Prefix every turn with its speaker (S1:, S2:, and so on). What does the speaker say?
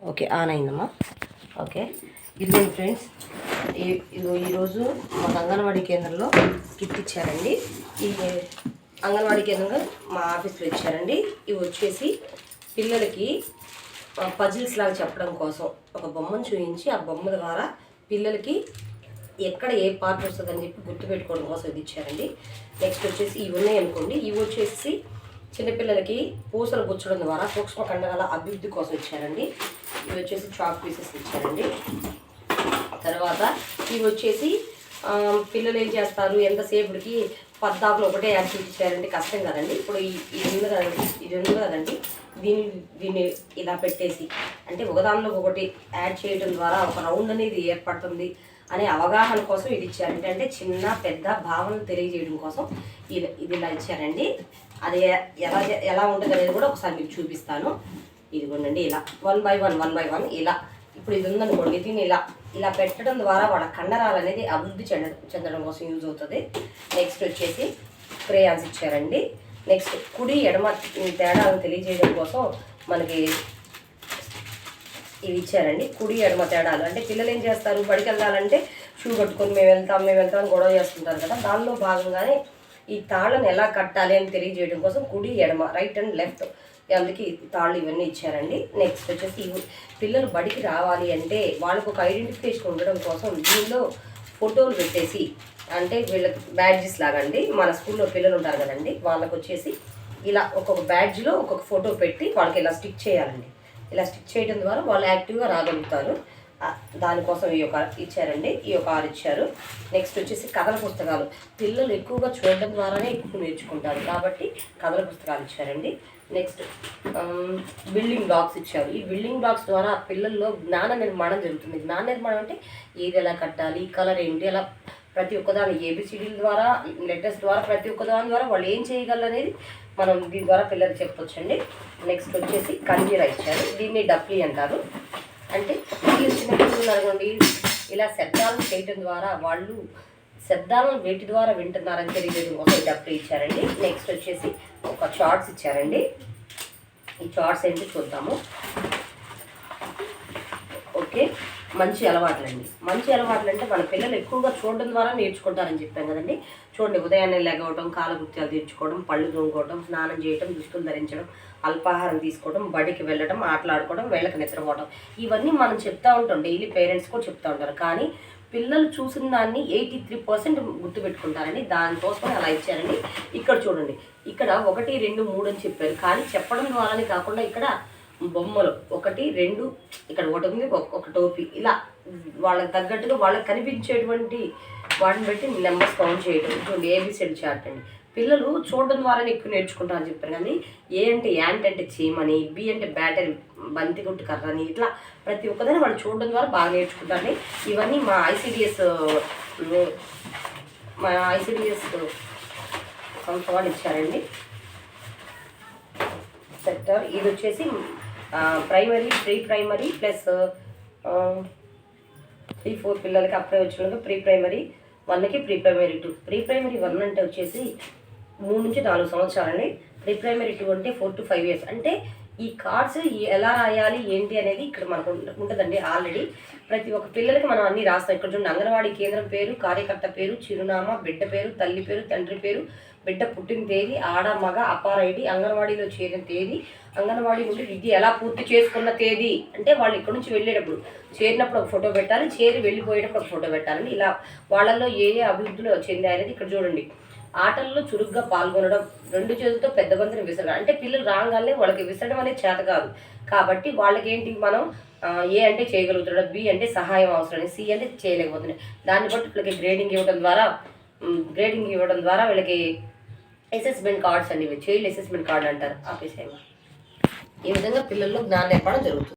S1: Okay, on అయిందమ్మా. Okay, ఇదిగోండి friends, ఈరోజు మాకు అంగన్వాడీ కేంద్రంలో కిట్ ఇచ్చారండి. ఈ అంగన్వాడీ కేంద్రంలో మా ఆఫీస్లో ఇచ్చారండి. ఇవి వచ్చేసి పిల్లలకి పజిల్స్ లాగా చెప్పడం కోసం ఒక బొమ్మను చూపించి ఆ బొమ్మ ద్వారా పిల్లలకి ఎక్కడ ఏ పార్ట్ వస్తుందని చెప్పి గుర్తుపెట్టుకోవడం కోసం ఇది ఇచ్చారండి. నెక్స్ట్ వచ్చేసి ఇవి ఉన్నాయనుకోండి, ఇవి వచ్చేసి చిన్నపిల్లలకి పూసలు గుచ్చడం ద్వారా సూక్ష్మ కండరాల అభివృద్ధి కోసం ఇచ్చారండి. ఇవి వచ్చేసి చాక్ పీసెస్ ఇచ్చారండి. తర్వాత ఇవి వచ్చేసి పిల్లలు ఏం చేస్తారు, ఎంతసేపటికి పద్దాకులు ఒకటే యాక్టివిటీ చేయాలంటే కష్టం కదండి. ఇప్పుడు ఇది ఉంది కదండి, దీన్ని ఇలా పెట్టేసి అంటే ఒకదానిలో ఒకటి యాడ్ చేయడం ద్వారా ఒక రౌండ్ అనేది ఏర్పడుతుంది అనే అవగాహన కోసం ఇది ఇచ్చారండి. అంటే చిన్న పెద్ద భావనలు తెలియజేయడం కోసం ఇది ఇలా ఇచ్చారండి. అది ఎలా ఉంటుంది అనేది కూడా ఒకసారి మీకు చూపిస్తాను. ఇదిగోండి, ఇలా వన్ బై వన్ ఇలా. ఇప్పుడు ఇది ఉందనుకోండి, దీన్ని ఇలా పెట్టడం ద్వారా వాళ్ళ కండరాలు అనేది అభివృద్ధి చెందడం కోసం యూజ్ అవుతుంది. నెక్స్ట్ వచ్చేసి క్రేయాన్స్ ఇచ్చారండి. నెక్స్ట్ కుడి ఎడమ తేడాలను తెలియజేయడం కోసం మనకి ఇవి ఇచ్చారండి. కుడి ఎడమ తేడాలు అంటే పిల్లలు ఏం చేస్తారు, బడికి వెళ్ళాలంటే షూ కట్టుకొని మేము వెళ్తాం అని గొడవ చేస్తుంటారు కదా. దానిలో భాగంగానే ఈ తాళ్ళను ఎలా కట్టాలి అని తెలియజేయడం కోసం కుడి ఎడమ, రైట్ అండ్ లెఫ్ట్, అందుకే తాళ్ళు ఇవన్నీ ఇచ్చారండి. నెక్స్ట్ వచ్చేసి పిల్లలు బడికి రావాలి అంటే వాళ్ళకు ఒక ఐడెంటిఫికేషన్ ఉండడం కోసం దీనిలో ఫోటోలు పెట్టేసి, అంటే వీళ్ళకి బ్యాడ్జెస్ లాగా అండి, మన స్కూల్లో పిల్లలు ఉంటారు కదండి, వాళ్ళకు వచ్చేసి ఇలా ఒక్కొక్క బ్యాడ్జ్లో ఒక్కొక్క ఫోటో పెట్టి వాళ్ళకి ఇలా స్టిక్ చేయాలండి. ఇలా స్టిక్ చేయడం ద్వారా వాళ్ళు యాక్టివ్గా రాగలుగుతారు. దానికోసం ఈ యొక్క ఇచ్చారండి, ఈ యొక్క 6 ఇచ్చారు. నెక్స్ట్ వచ్చేసి కథల పుస్తకాలు. పిల్లలు ఎక్కువగా చూడడం ద్వారానే ఎక్కువ నేర్చుకుంటారు కాబట్టి కథల పుస్తకాలు ఇచ్చారండి. నెక్స్ట్ బిల్డింగ్ బ్లాక్స్ ఇచ్చారు. ఈ బిల్డింగ్ బ్లాక్స్ ద్వారా పిల్లల్లో జ్ఞాన నిర్మాణం జరుగుతుంది. జ్ఞాన నిర్మాణం అంటే ఏది ఎలా కట్టాలి, కలర్ ఏంటి, అలా ప్రతి ఒక్కదాని ఏబిసిడీల ద్వారా, లెటర్స్ ద్వారా, ప్రతి ఒక్కదాని ద్వారా వాళ్ళు ఏం చేయగలరు అనేది మనం దీని ద్వారా పిల్లలు చెప్పొచ్చండి. నెక్స్ట్ వచ్చేసి కంజీరా ఇచ్చారు. దీన్ని డఫ్లీ అంటారు. అంటే ఈ చిన్నపిల్లలు అనుకోండి, ఇలా శబ్దాలను చేయటం ద్వారా వాళ్ళు శబ్దాలను వేటి ద్వారా వింటున్నారని తెలియజేయడం ఒక డఫ్లీ ఇచ్చారండి. నెక్స్ట్ వచ్చేసి ఒక చార్ట్స్ ఇచ్చారండి. ఈ చార్ట్స్ ఏంటి చూద్దాము. ఓకే, మంచి అలవాట్లండి. మంచి అలవాట్లు అంటే మన పిల్లలు ఎక్కువగా చూడడం ద్వారా నేర్చుకుంటారని చెప్పాం కదండి. చూడండి, ఉదయాన్నే లెగవడం, కాలకృత్యాలు తీర్చుకోవడం, పళ్ళు తోముకోవడం, స్నానం చేయడం, దుస్తులు ధరించడం, అల్పాహారం తీసుకోవడం, బడికి వెళ్ళడం, ఆటలాడుకోవడం, వేళకు నిద్రపోవడం, ఇవన్నీ మనం చెప్తూ ఉంటాం, డైలీ పేరెంట్స్ కూడా చెప్తూ ఉంటారు. కానీ పిల్లలు చూసిన దాన్ని 83% గుర్తుపెట్టుకుంటారండి. దానికోసమే అలా ఇచ్చారండి. ఇక్కడ చూడండి, ఇక్కడ 1, 2, 3 అని చెప్పారు. కానీ చెప్పడం ద్వారానే కాకుండా ఇక్కడ బొమ్మలు 1, 2, ఇక్కడ ఒకటి ఉంది, ఒక టోపీ, ఇలా వాళ్ళకి తగ్గట్టుగా వాళ్ళకి కనిపించేటువంటి వాటిని బట్టి నెంబర్స్ కౌంట్ చేయడం. చూడండి, ఏబిసిడి చార్ట్ అండి. పిల్లలు చూడడం ద్వారానే ఎక్కువ నేర్చుకుంటారని చెప్పారు. కానీ ఏ అంటే యాంట్ అంటే చీమని, బి అంటే బ్యాటర్ బంతి గుట్టు కర్రని, ఇట్లా ప్రతి ఒక్కదాన్ని వాళ్ళు చూడడం ద్వారా బాగా నేర్చుకుంటారని ఇవన్నీ మా ఐసిడిఎస్ సంస్థ వాళ్ళు ఇచ్చారండి. సెక్టర్ ఇది వచ్చేసి ప్రైమరీ, ప్రీ ప్రైమరీ ప్లస్ 3, 4 పిల్లలకి అప్పుడే వచ్చినాక ప్రీ ప్రైమరీ 1కి, ప్రీ ప్రైమరీ 2. ప్రీ ప్రైమరీ 1 అంటే వచ్చేసి 3 నుంచి 4 సంవత్సరాలండి. ప్రీ ప్రైమరీ 2 అంటే 4 to 5 years. అంటే ఈ కార్డ్స్ ఎలా రాయాలి ఏంటి అనేది ఇక్కడ మనకు ఉంటుందండి. ఆల్రెడీ ప్రతి ఒక్క పిల్లలకి మనం అన్నీ రాస్తాం. ఇక్కడ చూడండి, అంగన్వాడీ కేంద్రం పేరు, కార్యకర్త పేరు, చిరునామా, బిడ్డ పేరు, తల్లి పేరు, తండ్రి పేరు, బిడ్డ పుట్టిన తేదీ, ఆడ మగ, అపార్ ఐడి, అంగన్వాడీలో చేరిన తేదీ, అంగన్వాడీ నుండి విద్య ఎలా పూర్తి చేసుకున్న తేదీ, అంటే వాళ్ళు ఇక్కడ నుంచి వెళ్ళేటప్పుడు చేరినప్పుడు ఒక ఫోటో పెట్టాలి, చేరి వెళ్ళిపోయేటప్పుడు ఒక ఫోటో పెట్టాలండి. ఇలా వాళ్ళల్లో ఏ అభివృద్ధిలో చెందాయనేది ఇక్కడ చూడండి. ఆటల్లో చురుగ్గా పాల్గొనడం, 2 చేతులతో పెద్ద బంతిని విసరడం. అంటే పిల్లలు రాగానే వాళ్ళకి విసరడం అనేది చేత కాదు కాబట్టి వాళ్ళకి ఏంటి, మనం ఏ అంటే చేయగలుగుతున్నాడు, బి అంటే సహాయం అవసరం, సి అంటే చేయలేకపోతున్నాయి. దాన్ని బట్టి వీళ్ళకి గ్రేడింగ్ ఇవ్వడం ద్వారా వీళ్ళకి అసెస్మెంట్ కార్డ్స్ అండి, చైల్డ్ అసెస్మెంట్ కార్డ్ అంటారు. ఆపేసేయండి. ఈ విధంగా పిల్లల్లో జ్ఞాన నిర్మాణం జరుగుతుంది.